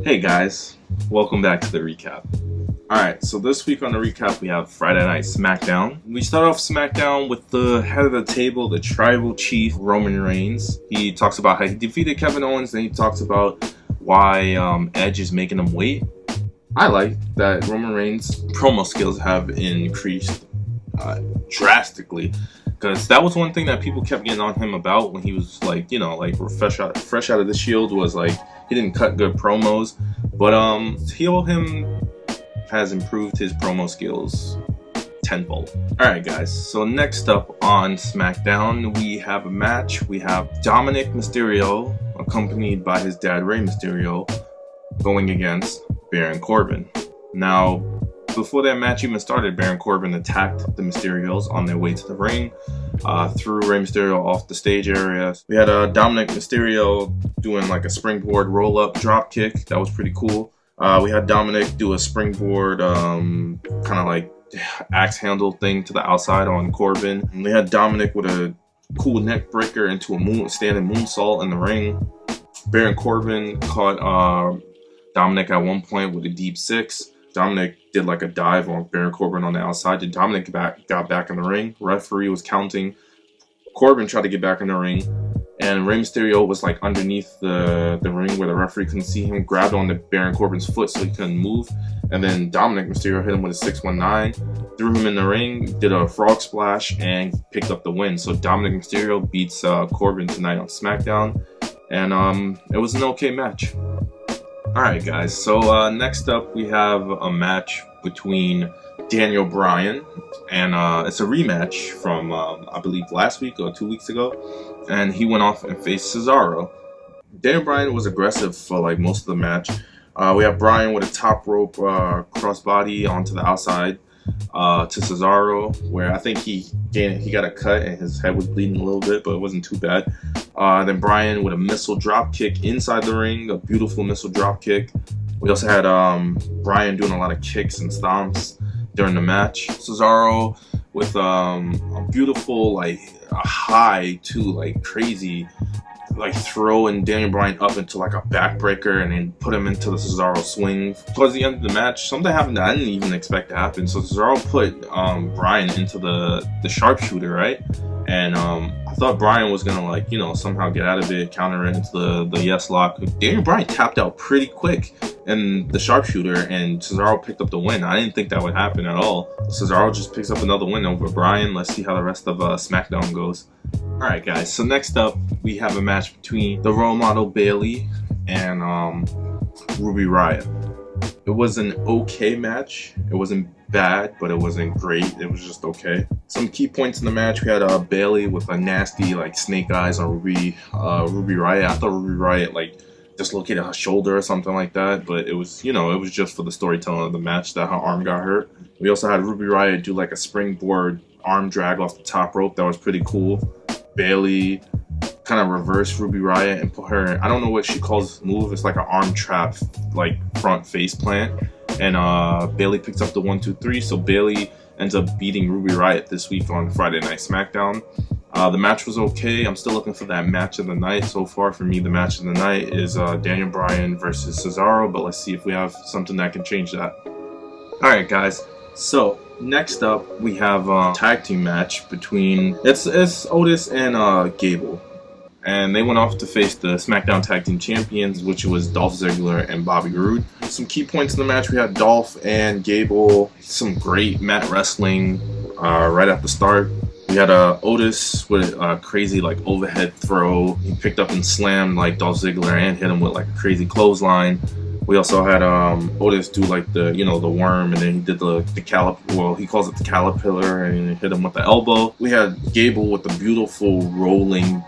Hey guys, welcome back to the recap. Alright, so this week on the recap we have Friday Night SmackDown. We start off SmackDown with the head of the table, the tribal chief, Roman Reigns. He talks about how he defeated Kevin Owens, then he talks about why Edge is making him wait. I like that Roman Reigns' promo skills have increased drastically. Because that was one thing that people kept getting on him about when he was like, fresh out of the Shield, was like he didn't cut good promos. But heel him has improved his promo skills tenfold. Alright guys, so next up on SmackDown we have a match. We have Dominic Mysterio, accompanied by his dad Rey Mysterio, going against Baron Corbin. Now, before that match even started, Baron Corbin attacked the Mysterios on their way to the ring, threw Rey Mysterio off the stage area. We had Dominic Mysterio doing like a springboard roll-up drop kick. That was pretty cool. We had Dominic do a springboard kind of like axe handle thing to the outside on Corbin. And we had Dominic with a cool neck breaker into a standing moonsault in the ring. Baron Corbin caught Dominic at one point with a deep six. Dominic did like a dive on Baron Corbin on the outside. Then Dominic got back in the ring. Referee was counting. Corbin tried to get back in the ring, and Rey Mysterio was like underneath the ring where the referee couldn't see him. Grabbed on the Baron Corbin's foot so he couldn't move, and then Dominic Mysterio hit him with a 619, threw him in the ring, did a frog splash, and picked up the win. So Dominic Mysterio beats Corbin tonight on SmackDown, and it was an okay match. Alright guys, so next up we have a match between Daniel Bryan, and it's a rematch from I believe last week or 2 weeks ago, and he went off and faced Cesaro. Daniel Bryan was aggressive for like most of the match. We have Bryan with a top rope crossbody onto the outside to Cesaro, where I think he got a cut and his head was bleeding a little bit, but it wasn't too bad. Then Bryan with a missile drop kick inside the ring, a beautiful missile drop kick. We also had Bryan doing a lot of kicks and stomps during the match. Cesaro with a beautiful like a high too, like crazy, like throwing Daniel Bryan up into like a backbreaker and then put him into the Cesaro swing. Towards the end of the match, something happened that I didn't even expect to happen. So Cesaro put Bryan into the sharpshooter, right? And I thought Bryan was gonna like, somehow get out of it, counter it into the yes lock. Daniel Bryan tapped out pretty quick in the sharpshooter, and Cesaro picked up the win. I didn't think that would happen at all. Cesaro just picks up another win over Bryan. Let's see how the rest of SmackDown goes. Alright guys, so next up we have a match between the role model Bayley and Ruby Riott. It was an okay match. It wasn't bad, but it wasn't great. It was just okay. Some key points in the match: we had Bayley with a nasty like snake eyes on Ruby Riott. I thought Ruby Riott like dislocated her shoulder or something like that, but it was it was just for the storytelling of the match that her arm got hurt. We also had Ruby Riott do like a springboard arm drag off the top rope. That was pretty cool. Bayley kind of reversed Ruby Riott and put her in, I don't know what she calls this move. It's like an arm trap, like front face plant. And Bayley picks up the 1-2-3. So Bayley ends up beating Ruby Riott this week on Friday Night SmackDown. The match was okay. I'm still looking for that match of the night. So far for me, the match of the night is Daniel Bryan versus Cesaro. But let's see if we have something that can change that. Alright guys, so next up we have a tag team match between it's Otis and Gable. And they went off to face the SmackDown Tag Team Champions, which was Dolph Ziggler and Bobby Roode. Some key points in the match: we had Dolph and Gable, some great mat wrestling right at the start. We had Otis with a crazy like overhead throw. He picked up and slammed like Dolph Ziggler and hit him with like a crazy clothesline. We also had Otis do like the the worm, and then he did the he calls it the caterpillar, and hit him with the elbow. We had Gable with the beautiful rolling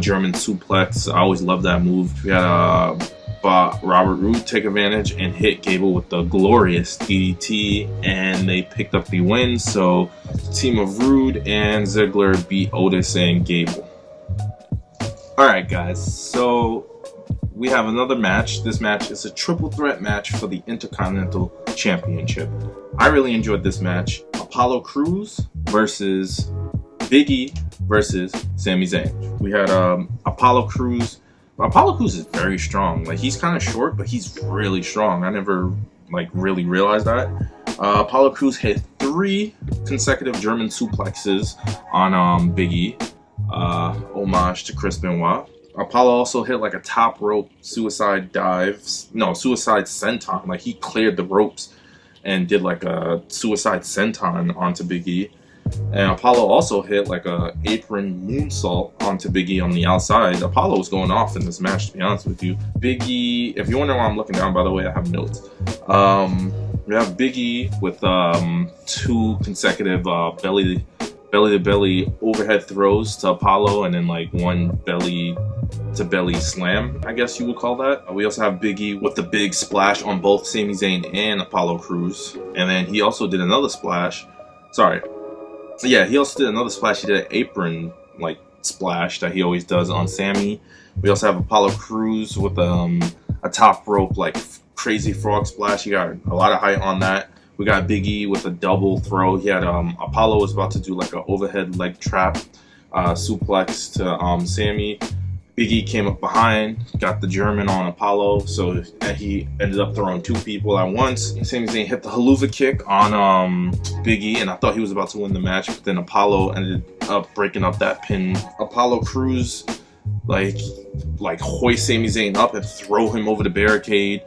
German suplex. I always love that move. We had Robert Roode take advantage and hit Gable with the glorious DDT, and they picked up the win. So the team of Roode and Ziggler beat Otis and Gable. Alright guys, so we have another match. This match is a triple threat match for the Intercontinental Championship. I really enjoyed this match. Apollo Crews versus Big E versus Sami Zayn. We had Apollo Crews Apollo Crews is very strong. Like, he's kind of short, but he's really strong. I never like really realized that. Apollo Crews hit 3 consecutive German suplexes on Big E. Homage to Chris Benoit. Apollo also hit like a top rope suicide senton. Like, he cleared the ropes and did like a suicide senton onto Big E. And Apollo also hit like a apron moonsault onto Big E on the outside. Apollo was going off in this match, to be honest with you. Big E, if you wonder why I'm looking down, by the way, I have notes. We have Big E with 2 consecutive belly-to-belly overhead throws to Apollo, and then like 1 belly-to-belly slam, I guess you would call that. We also have Big E with the big splash on both Sami Zayn and Apollo Crews. And then he also did another splash. He also did another splash. He did an apron like splash that he always does on Sami. We also have Apollo Crews with a top rope like crazy frog splash. He got a lot of height on that. We got Big E with a double throw. He had Apollo was about to do like an overhead leg trap suplex to Sami. Big E came up behind, got the German on Apollo, so he ended up throwing 2 people at once. Sami Zayn hit the haluva kick on Big E, and I thought he was about to win the match, but then Apollo ended up breaking up that pin. Apollo Crews like hoist Sami Zayn up and throw him over the barricade.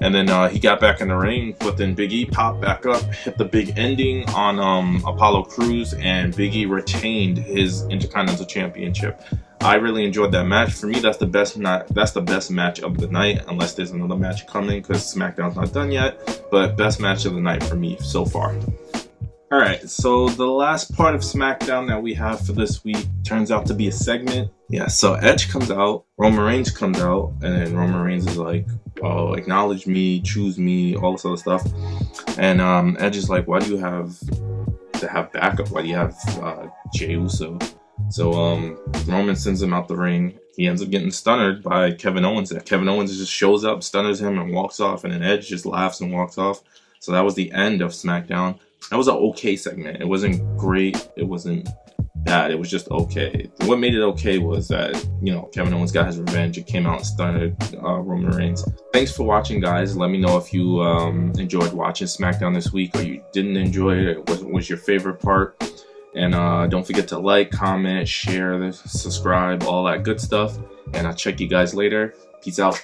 And then he got back in the ring, but then Big E popped back up, hit the big ending on Apollo Crews, and Big E retained his Intercontinental Championship. I really enjoyed that match. For me, that's the best match of the night, unless there's another match coming, because SmackDown's not done yet. But best match of the night for me so far. Alright, so the last part of SmackDown that we have for this week turns out to be a segment. Yeah, so Edge comes out, Roman Reigns comes out, and then Roman Reigns is like, oh, acknowledge me, choose me, all this other stuff. And Edge is like, why do you have to have backup? Why do you have Jey Uso? So Roman sends him out the ring. He ends up getting stunned by Kevin Owens. Kevin Owens just shows up, stunners him, and walks off. And then Edge just laughs and walks off. So that was the end of SmackDown. That was an okay segment. It wasn't great. It wasn't bad. It was just okay. What made it okay was that, Kevin Owens got his revenge. It came out and stunned Roman Reigns. Thanks for watching, guys. Let me know if you enjoyed watching SmackDown this week, or you didn't enjoy it. What was your favorite part? And don't forget to like, comment, share, subscribe, all that good stuff. And I'll check you guys later. Peace out.